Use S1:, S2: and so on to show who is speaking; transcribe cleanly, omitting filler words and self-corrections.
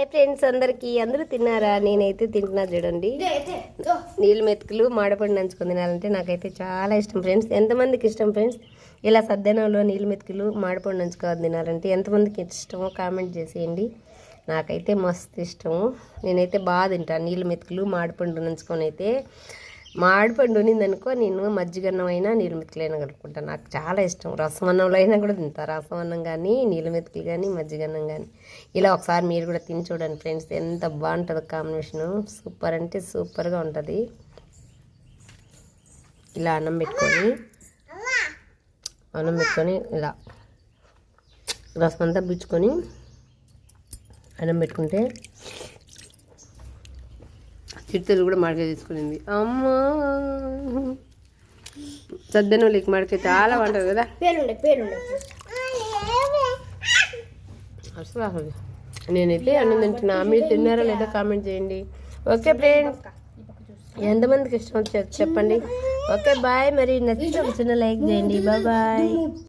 S1: Hi friends, అందరూ తిన్నారా? నేనైతే తింటున్నా చూడండి. నీళ్ళు మెతుకులు మాడపండు నంచుకొని తినాలంటే నాకైతే చాలా ఇష్టం ఫ్రెండ్స్. ఎంతమందికి ఇష్టం ఫ్రెండ్స్? ఇలా సద్దనంలో నీళ్ళు మెతుకులు మాడపండు నంచుకొని తినాలంటే ఎంతమందికి ఇష్టమో కామెంట్ చేసేయండి. నాకైతే మస్తు ఇష్టము. నేనైతే బాగా తింటాను నీళ్ళు మెతుకులు మాడపండు నంచుకొని. అయితే మాడిపండు ఉన్నిందనుకో, నేను మజ్జిగన్నం అయినా నీళ్ళు మెతుకులైనా కలుపుకుంటాను. నాకు చాలా ఇష్టం. రసం అన్నంలో అయినా కూడా తింటాను. రసం అన్నం కానీ నీళ్ళు మెతుకులు కానీ మజ్జిగన్నం కానీ. ఇలా ఒకసారి మీరు కూడా తిని చూడండి ఫ్రెండ్స్, ఎంత బాగుంటుందో కాంబినేషను. సూపర్ అంటే సూపర్గా ఉంటుంది. ఇలా అన్నం పెట్టుకొని ఇలా రసం అంతా పిచ్చుకొని అన్నం పెట్టుకుంటే, చిట్టలు కూడా మడక తీసుకునింది అమ్మ. సద్దనంలోకి మడక చాలా బాగుంటుంది కదా. అసలు నేనైతే అన్నం తింటున్నా. మీరు తిన్నారా లేదా కామెంట్ చేయండి. ఓకే ఫ్రెండ్స్, ఎంతమందికి ఇష్టం చెప్పండి. Okay bye. మరి నచ్చితే ఒక చిన్న లైక్ చేయండి. బాయ్.